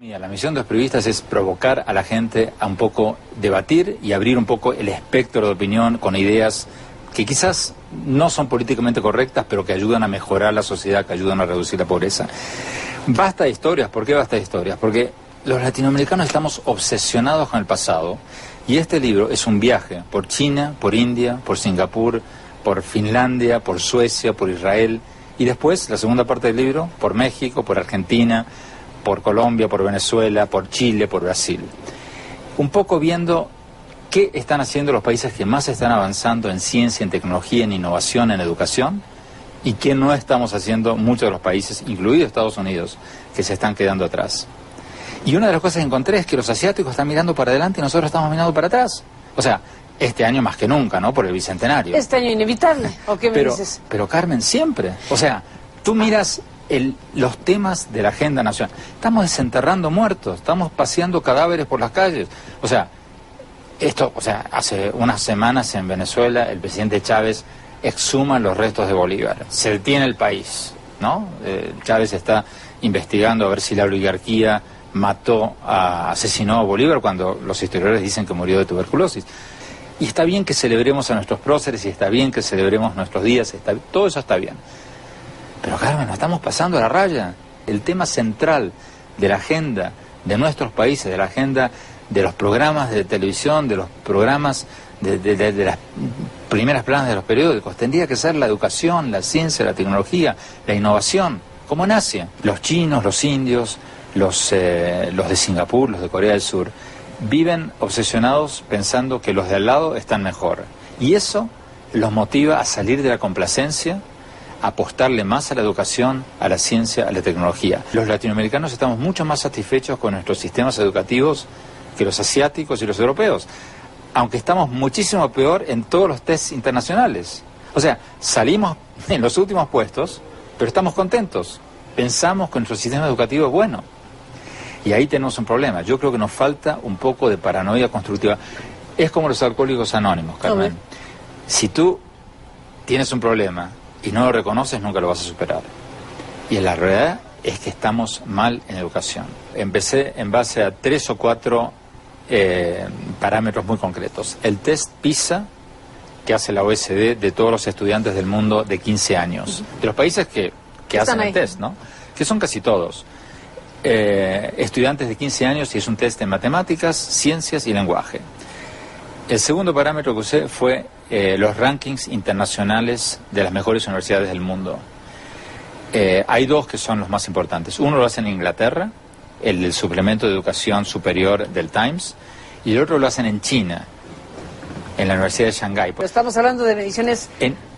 Mira, la misión de los periodistas es provocar a la gente a un poco debatir y abrir un poco el espectro de opinión con ideas que quizás no son políticamente correctas, pero que ayudan a mejorar la sociedad, que ayudan a reducir la pobreza. Basta de historias. ¿Por qué basta de historias? Porque los latinoamericanos estamos obsesionados con el pasado y este libro es un viaje por China, por India, por Singapur, por Finlandia, por Suecia, por Israel y después, la segunda parte del libro, por México, por Argentina, por Colombia, por Venezuela, por Chile, por Brasil. Un poco viendo qué están haciendo los países que más están avanzando en ciencia, en tecnología, en innovación, en educación, y qué no estamos haciendo muchos de los países, incluidos Estados Unidos, que se están quedando atrás. Y una de las cosas que encontré es que los asiáticos están mirando para adelante y nosotros estamos mirando para atrás. O sea, este año más que nunca, ¿no? Por el Bicentenario. Este año inevitable, ¿o qué me dices? Pero Carmen, siempre. O sea, tú miras los temas de la agenda nacional. Estamos desenterrando muertos, estamos paseando cadáveres por las calles. O sea, hace unas semanas en Venezuela el presidente Chávez exhuma los restos de Bolívar. Se detiene el país, ¿no? Chávez está investigando a ver si la oligarquía asesinó a Bolívar cuando los historiadores dicen que murió de tuberculosis. Y está bien que celebremos a nuestros próceres y está bien que celebremos nuestros días, todo eso está bien. Pero Carmen, nos estamos pasando a la raya. El tema central de la agenda de nuestros países, de la agenda de los programas de televisión, de los programas de las primeras planas de los periódicos, tendría que ser la educación, la ciencia, la tecnología, la innovación, como en Asia. Los chinos, los indios, los de Singapur, los de Corea del Sur, viven obsesionados pensando que los de al lado están mejor. Y eso los motiva a salir de la complacencia, a apostarle más a la educación, a la ciencia, a la tecnología. Los latinoamericanos estamos mucho más satisfechos con nuestros sistemas educativos que los asiáticos y los europeos, aunque estamos muchísimo peor en todos los tests internacionales. O sea, salimos en los últimos puestos, pero estamos contentos. Pensamos que nuestro sistema educativo es bueno. Y ahí tenemos un problema. Yo creo que nos falta un poco de paranoia constructiva. Es como los alcohólicos anónimos, Carmen. Si tú tienes un problema y no lo reconoces, nunca lo vas a superar. Y la realidad es que estamos mal en educación. Empecé en base a 3 o 4 parámetros muy concretos. El test PISA, que hace la OECD de todos los estudiantes del mundo de 15 años. De los países que hacen el test, ¿no? Que son casi todos. Estudiantes de 15 años y es un test en matemáticas, ciencias y lenguaje. El segundo parámetro que usé fue los rankings internacionales de las mejores universidades del mundo. Hay 2 que son los más importantes. Uno lo hace en Inglaterra, el del suplemento de educación superior del Times, y el otro lo hacen en China, en la Universidad de Shanghái. Pero estamos hablando de mediciones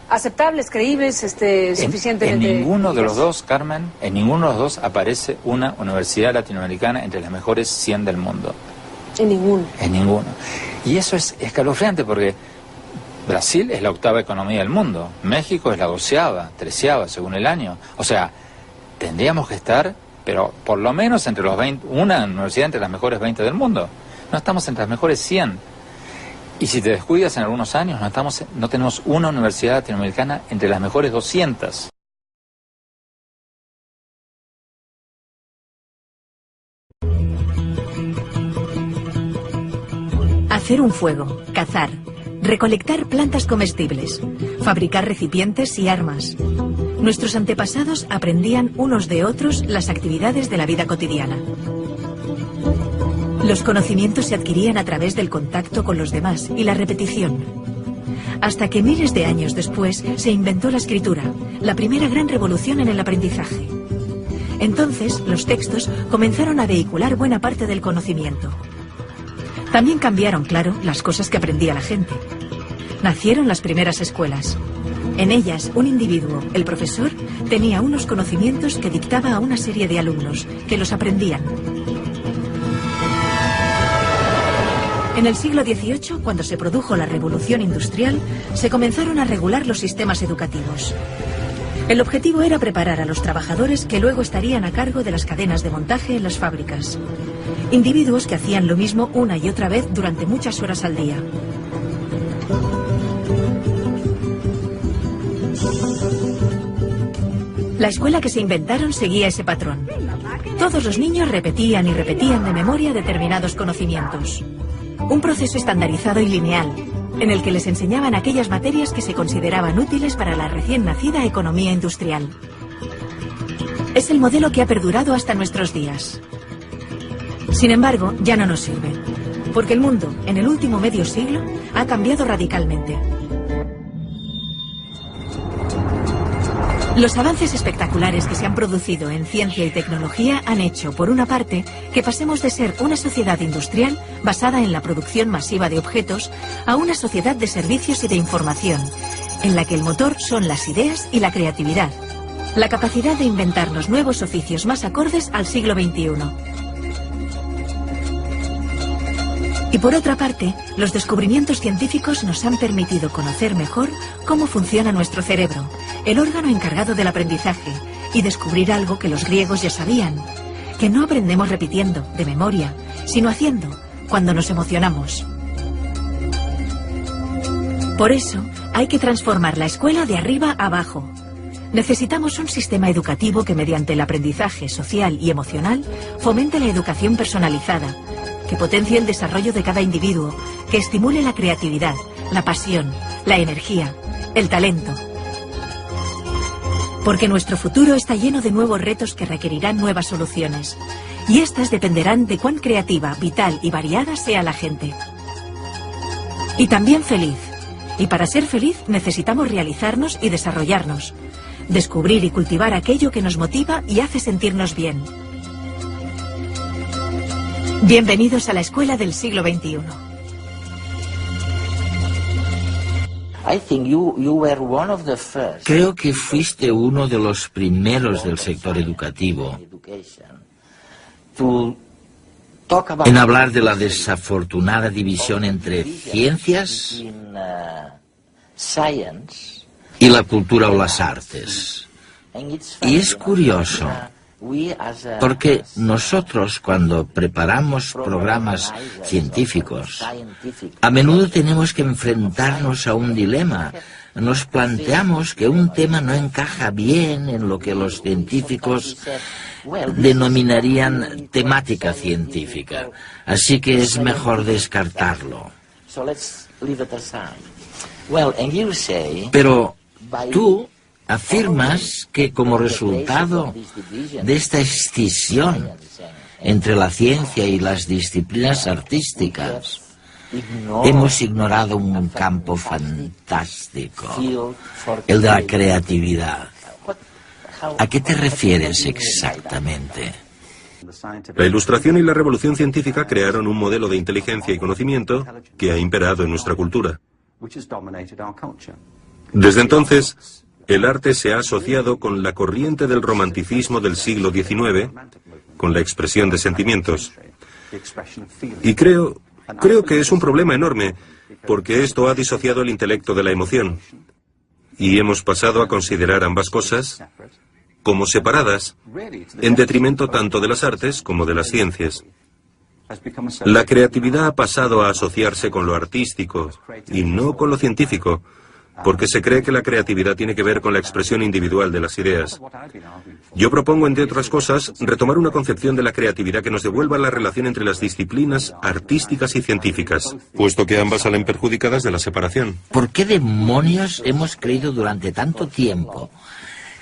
aceptables, creíbles, suficientemente... En ninguno de los dos, Carmen, en ninguno de los dos aparece una universidad latinoamericana entre las mejores 100 del mundo. En ninguno. En ninguno. Y eso es escalofriante porque Brasil es la 8ª economía del mundo, México es la 12ª, 13ª según el año. O sea, tendríamos que estar, pero por lo menos entre los 20, una universidad entre las mejores 20 del mundo. No estamos entre las mejores 100. Y si te descuidas en algunos años, no tenemos una universidad latinoamericana entre las mejores 200. Hacer un fuego, cazar, recolectar plantas comestibles, fabricar recipientes y armas. Nuestros antepasados aprendían unos de otros las actividades de la vida cotidiana. Los conocimientos se adquirían a través del contacto con los demás y la repetición. Hasta que miles de años después se inventó la escritura, la primera gran revolución en el aprendizaje. Entonces, los textos comenzaron a vehicular buena parte del conocimiento. También cambiaron, claro, las cosas que aprendía la gente. Nacieron las primeras escuelas. En ellas, un individuo, el profesor, tenía unos conocimientos que dictaba a una serie de alumnos, que los aprendían. En el siglo XVIII, cuando se produjo la Revolución Industrial, se comenzaron a regular los sistemas educativos. El objetivo era preparar a los trabajadores que luego estarían a cargo de las cadenas de montaje en las fábricas. Individuos que hacían lo mismo una y otra vez durante muchas horas al día. La escuela que se inventaron seguía ese patrón. Todos los niños repetían y repetían de memoria determinados conocimientos. Un proceso estandarizado y lineal, en el que les enseñaban aquellas materias que se consideraban útiles para la recién nacida economía industrial. Es el modelo que ha perdurado hasta nuestros días. Sin embargo, ya no nos sirve, porque el mundo, en el último medio siglo, ha cambiado radicalmente. Los avances espectaculares que se han producido en ciencia y tecnología han hecho, por una parte, que pasemos de ser una sociedad industrial basada en la producción masiva de objetos a una sociedad de servicios y de información, en la que el motor son las ideas y la creatividad, la capacidad de inventarnos nuevos oficios más acordes al siglo XXI. Y por otra parte, los descubrimientos científicos nos han permitido conocer mejor cómo funciona nuestro cerebro, el órgano encargado del aprendizaje, y descubrir algo que los griegos ya sabían, que no aprendemos repitiendo, de memoria, sino haciendo, cuando nos emocionamos. Por eso, hay que transformar la escuela de arriba a abajo. Necesitamos un sistema educativo que, mediante el aprendizaje social y emocional, fomente la educación personalizada, que potencie el desarrollo de cada individuo, que estimule la creatividad, la pasión, la energía, el talento. Porque nuestro futuro está lleno de nuevos retos que requerirán nuevas soluciones. Y estas dependerán de cuán creativa, vital y variada sea la gente. Y también feliz. Y para ser feliz necesitamos realizarnos y desarrollarnos. Descubrir y cultivar aquello que nos motiva y hace sentirnos bien. Bienvenidos a la escuela del siglo XXI. Creo que fuiste uno de los primeros del sector educativo en hablar de la desafortunada división entre ciencias y la cultura o las artes. Y es curioso, porque nosotros, cuando preparamos programas científicos, a menudo tenemos que enfrentarnos a un dilema. Nos planteamos que un tema no encaja bien en lo que los científicos denominarían temática científica, así que es mejor descartarlo. Pero tú afirmas que como resultado de esta escisión entre la ciencia y las disciplinas artísticas, hemos ignorado un campo fantástico, el de la creatividad. ¿A qué te refieres exactamente? La Ilustración y la Revolución Científica crearon un modelo de inteligencia y conocimiento que ha imperado en nuestra cultura. Desde entonces, el arte se ha asociado con la corriente del romanticismo del siglo XIX, con la expresión de sentimientos. Y creo que es un problema enorme, porque esto ha disociado el intelecto de la emoción. Y hemos pasado a considerar ambas cosas como separadas, en detrimento tanto de las artes como de las ciencias. La creatividad ha pasado a asociarse con lo artístico y no con lo científico, porque se cree que la creatividad tiene que ver con la expresión individual de las ideas. Yo propongo, entre otras cosas, retomar una concepción de la creatividad que nos devuelva la relación entre las disciplinas artísticas y científicas, puesto que ambas salen perjudicadas de la separación. ¿Por qué demonios hemos creído durante tanto tiempo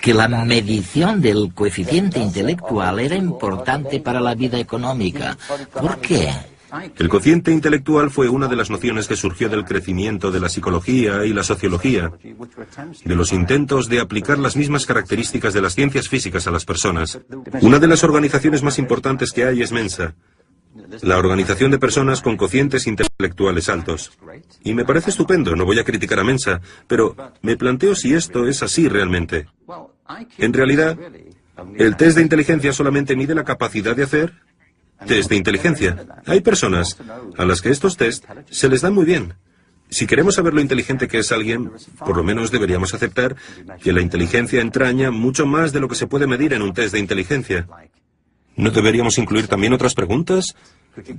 que la medición del coeficiente intelectual era importante para la vida económica? ¿Por qué? El cociente intelectual fue una de las nociones que surgió del crecimiento de la psicología y la sociología, de los intentos de aplicar las mismas características de las ciencias físicas a las personas. Una de las organizaciones más importantes que hay es Mensa, la organización de personas con cocientes intelectuales altos. Y me parece estupendo, no voy a criticar a Mensa, pero me planteo si esto es así realmente. En realidad, el test de inteligencia solamente mide la capacidad de hacer test de inteligencia. Hay personas a las que estos test se les dan muy bien. Si queremos saber lo inteligente que es alguien, por lo menos deberíamos aceptar que la inteligencia entraña mucho más de lo que se puede medir en un test de inteligencia. ¿No deberíamos incluir también otras preguntas?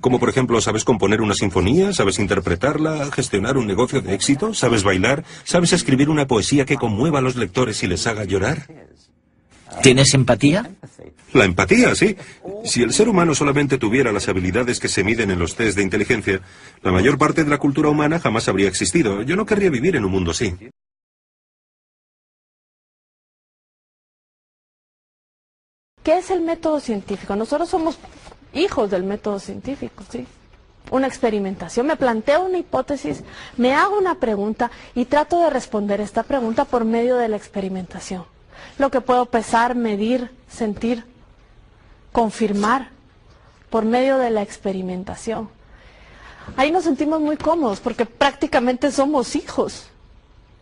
Como por ejemplo, ¿sabes componer una sinfonía? ¿Sabes interpretarla? ¿Gestionar un negocio de éxito? ¿Sabes bailar? ¿Sabes escribir una poesía que conmueva a los lectores y les haga llorar? ¿Tienes empatía? La empatía, sí. Si el ser humano solamente tuviera las habilidades que se miden en los test de inteligencia, la mayor parte de la cultura humana jamás habría existido. Yo no querría vivir en un mundo así. ¿Qué es el método científico? Nosotros somos hijos del método científico, ¿sí? Una experimentación. Me planteo una hipótesis, me hago una pregunta y trato de responder esta pregunta por medio de la experimentación. Lo que puedo pesar, medir, sentir, confirmar por medio de la experimentación. Ahí nos sentimos muy cómodos porque prácticamente somos hijos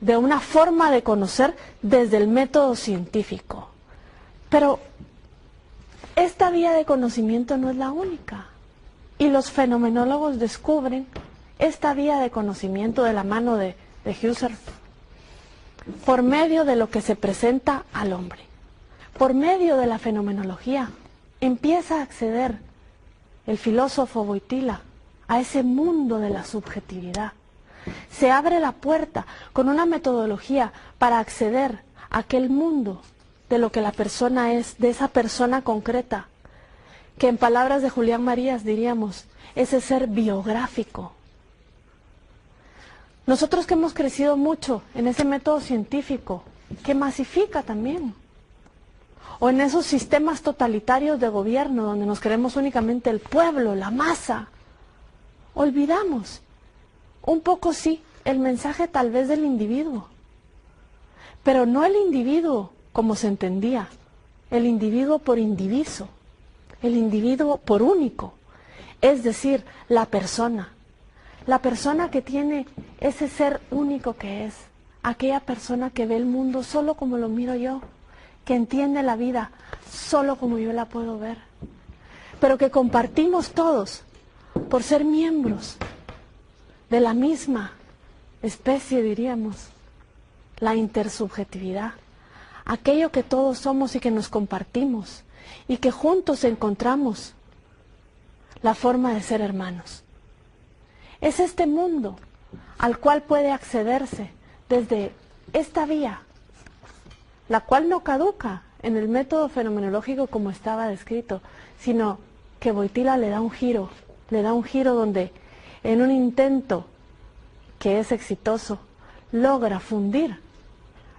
de una forma de conocer desde el método científico. Pero esta vía de conocimiento no es la única. Y los fenomenólogos descubren esta vía de conocimiento de la mano de Husserl por medio de lo que se presenta al hombre. Por medio de la fenomenología empieza a acceder el filósofo Wojtyła a ese mundo de la subjetividad. Se abre la puerta con una metodología para acceder a aquel mundo de lo que la persona es, de esa persona concreta, que en palabras de Julián Marías diríamos, ese ser biográfico. Nosotros que hemos crecido mucho en ese método científico, que masifica también, o en esos sistemas totalitarios de gobierno donde nos queremos únicamente el pueblo, la masa, olvidamos un poco sí el mensaje tal vez del individuo, pero no el individuo como se entendía, el individuo por indiviso, el individuo por único, es decir, la persona que tiene ese ser único que es, aquella persona que ve el mundo solo como lo miro yo, que entiende la vida solo como yo la puedo ver, pero que compartimos todos por ser miembros de la misma especie, diríamos, la intersubjetividad, aquello que todos somos y que nos compartimos y que juntos encontramos la forma de ser hermanos. Es este mundo al cual puede accederse desde esta vía, la cual no caduca en el método fenomenológico como estaba descrito, sino que Wojtyła le da un giro donde en un intento que es exitoso logra fundir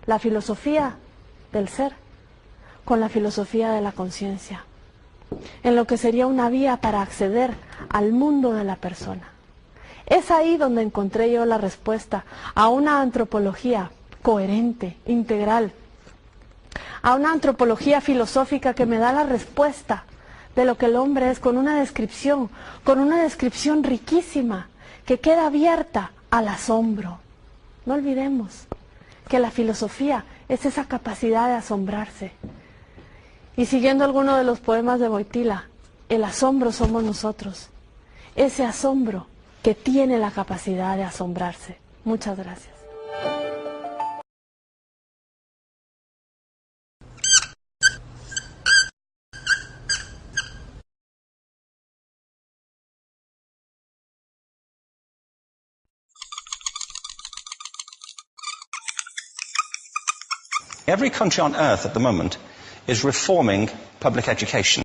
la filosofía del ser con la filosofía de la conciencia, en lo que sería una vía para acceder al mundo de la persona. Es ahí donde encontré yo la respuesta a una antropología coherente, integral, a una antropología filosófica que me da la respuesta de lo que el hombre es con una descripción riquísima, que queda abierta al asombro. No olvidemos que la filosofía es esa capacidad de asombrarse. Y siguiendo alguno de los poemas de Wojtyła, el asombro somos nosotros, ese asombro que tiene la capacidad de asombrarse. Muchas gracias. Every country on earth at the moment is reforming public education.